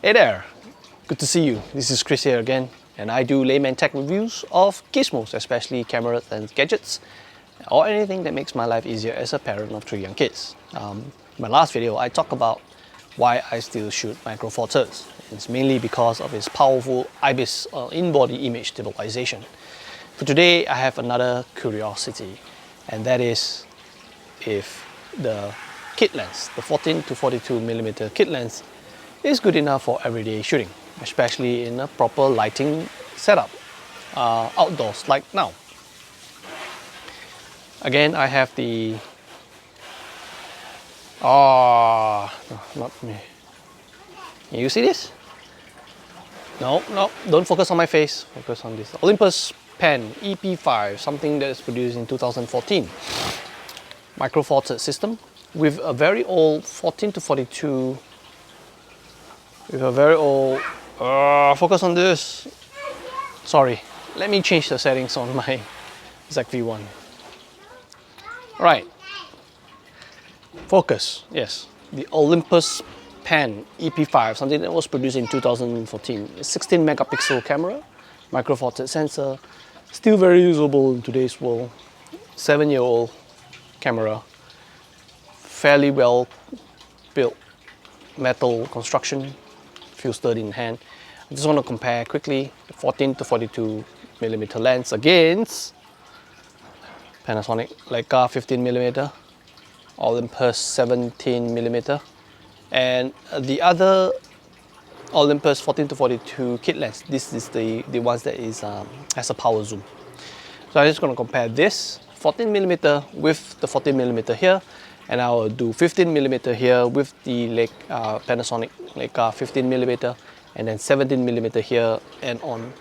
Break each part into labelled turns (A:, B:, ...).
A: Hey there, good to see you. This is Chris here again, and I do layman tech reviews of gizmos, especially cameras and gadgets, or anything that makes my life easier as a parent of 3 young kids. In my last video, I talked about why I still shoot Micro Four Thirds. It's mainly because of its powerful IBIS in-body image stabilization. For today, I have another curiosity, and that is if the kit lens, the 14 to 42mm kit lens, is good enough for everyday shooting, especially in a proper lighting setup, outdoors like now. Again, I have the, no, not me. Can you see this? No, don't focus on my face, focus on this. Olympus Pen EP5, something that is produced in 2014. Micro Four Thirds system with a very old 14 to 42 with a very old, focus on this. Sorry, let me change the settings on my ZV-1. Right, focus, yes. The Olympus Pen EP5, something that was produced in 2014. A 16 megapixel camera, Micro Four Thirds sensor, still very usable in today's world. 7-year-old camera, fairly well built metal construction. Feels sturdy in hand. I just want to compare quickly the 14 to 42mm lens against Panasonic Leica 15mm, Olympus 17mm, and the other Olympus 14 to 42 kit lens. This is the ones that is has a power zoom. So I'm just going to compare this 14mm with the 14mm here, and I will do 15mm here with the Panasonic Leica 15mm, and then 17mm here and on.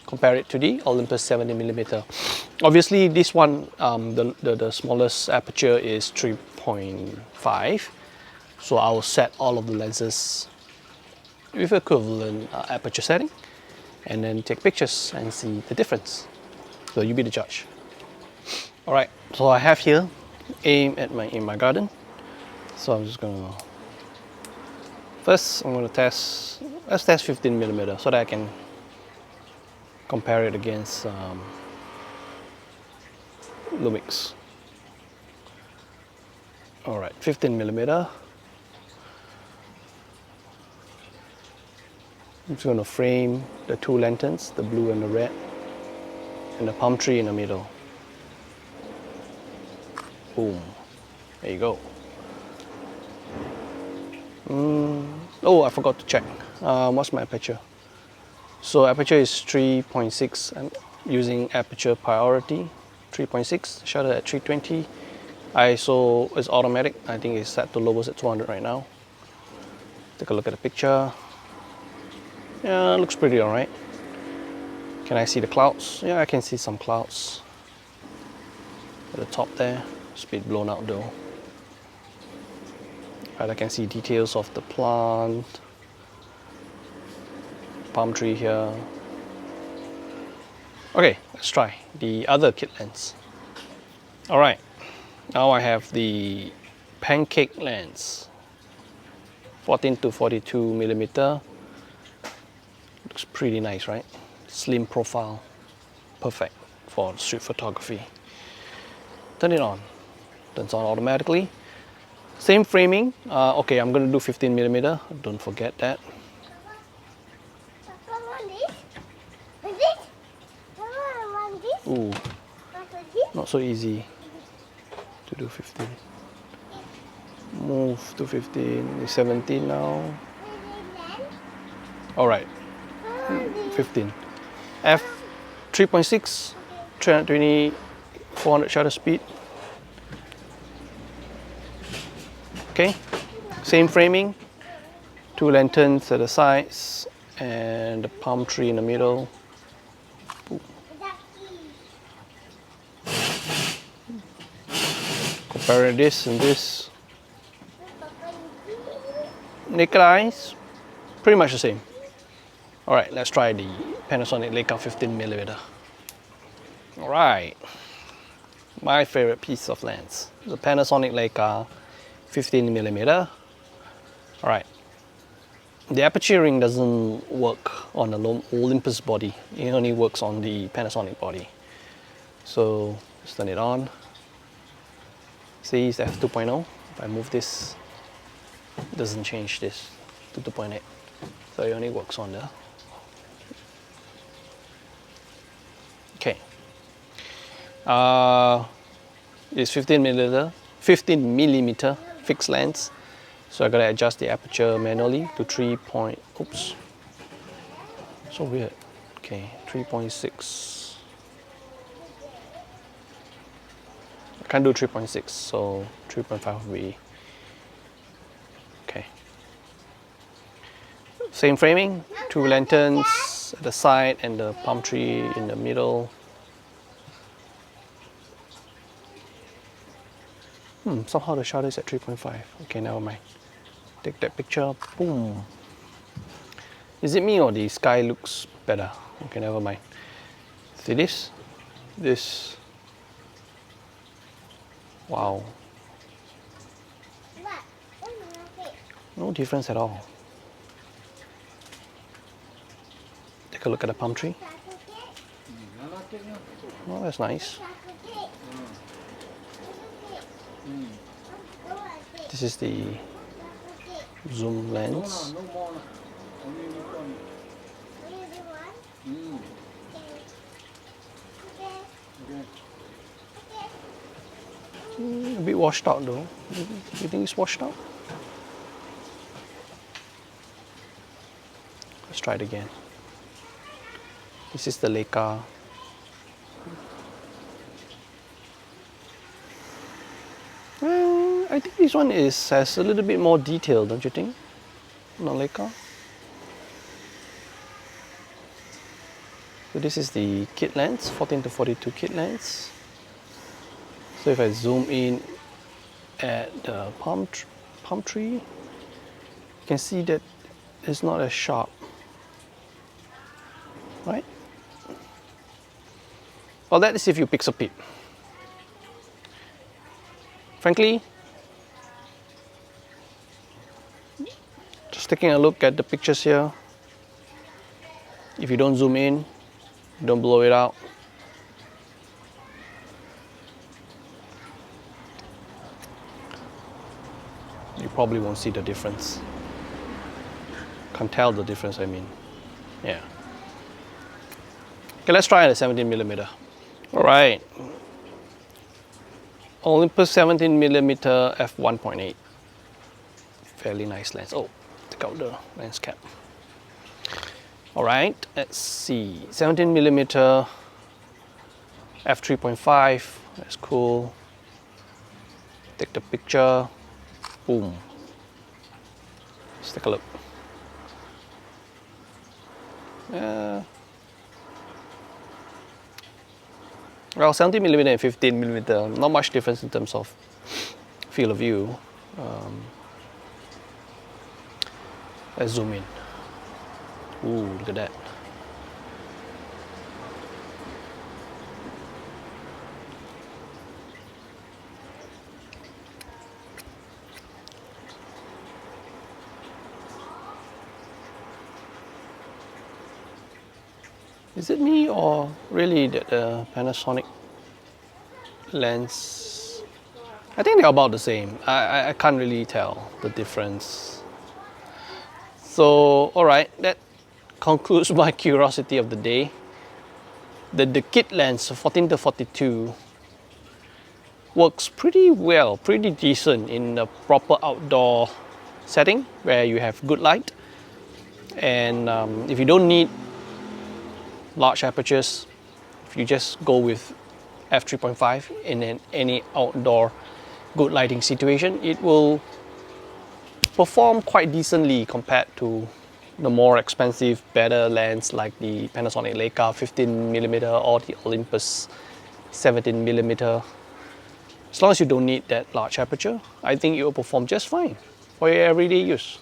A: Compare it to the Olympus 70mm. Obviously, this one, the smallest aperture is 3.5, so I will set all of the lenses with equivalent aperture setting, and then take pictures and see the difference. So you be the judge. All right, so I have here aim at in my garden. So I'm just gonna first let's test 15mm so that I can compare it against Lumix. All right, 15mm. I'm just gonna frame the two lanterns, the blue and the red, and the palm tree in the middle. Boom. There you go. Oh, I forgot to check. What's my aperture? So aperture is 3.6. I'm using aperture priority 3.6. Shutter at 320. ISO is automatic. I think it's set to lowest at 200 right now. Take a look at the picture. Yeah, looks pretty alright. Can I see the clouds? Yeah, I can see some clouds at the top there. It's a bit blown out though. Right, I can see details of the plant, palm tree here. Okay, let's try the other kit lens. All right, now I have the Pancake lens, 14 to 42mm. Looks pretty nice, right? Slim profile, perfect for street photography. Turn it on. Turns on automatically. Same framing. Okay, I'm gonna do 15mm. Don't forget that. Ooh, not so easy to do 15. Move to 15. It's 17 now. All right, 15. F 3.6, 320, 400 shutter speed. Okay, same framing, two lanterns at the sides and the palm tree in the middle. Comparing this and this, naked eyes, pretty much the same. All right, let's try the Panasonic Leica 15mm. All right, my favorite piece of lens, the Panasonic Leica 15mm. All right, the aperture ring doesn't work on the Olympus body. It only works on the Panasonic body. So let's turn it on. See, it's f2.0. If I move this, it doesn't change this to 2.8. So it only works on the. Okay. It's 15 millimeter fixed lens. So I gotta adjust the aperture manually to 3 point. Oops. So weird. Okay, 3.6. I can't do 3.6, so 3.5 will be okay. Same framing, 2 lanterns at the side and the palm tree in the middle. Somehow the shutter is at 3.5. Okay, never mind. Take that picture. Boom. Is it me or the sky looks better? Okay, never mind. See this? This. Wow. No difference at all. Take a look at the palm tree. Oh, that's nice. This is the zoom lens. A bit washed out though. You think it's washed out? Let's try it again. This is the Leica. I think this one has a little bit more detail, don't you think? Not Leica. So this is the kit lens, 14-42 kit lens. So if I zoom in at the palm tree, you can see that it's not as sharp, right? Well, that is if you pixel peep. Frankly, just taking a look at the pictures here, if you don't zoom in, don't blow it out, you probably won't see the difference. Can't tell the difference, I mean. Yeah. Okay, let's try at a 17mm. All right. Olympus 17mm f1.8. Fairly nice lens. Oh, take out the lens cap. All right, let's see. 17mm f3.5. That's cool. Take the picture. Boom. Let's take a look. Well, 70mm and 15mm, not much difference in terms of field of view. Let's zoom in. Ooh, look at that. Is it me or really that the Panasonic lens? I think they're about the same. I can't really tell the difference. So, alright, that concludes my curiosity of the day. The kit lens 14-42 works pretty well, pretty decent in a proper outdoor setting where you have good light. And if you don't need large apertures, if you just go with f3.5 in any outdoor good lighting situation, it will perform quite decently compared to the more expensive, better lens like the Panasonic Leica 15mm or the Olympus 17mm. As long as you don't need that large aperture, I think it will perform just fine for your everyday use.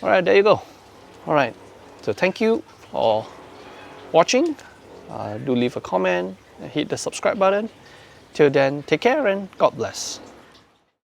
A: Alright, there you go. Alright, so thank you for watching. Do leave a comment and hit the subscribe button. Till then, take care and God bless.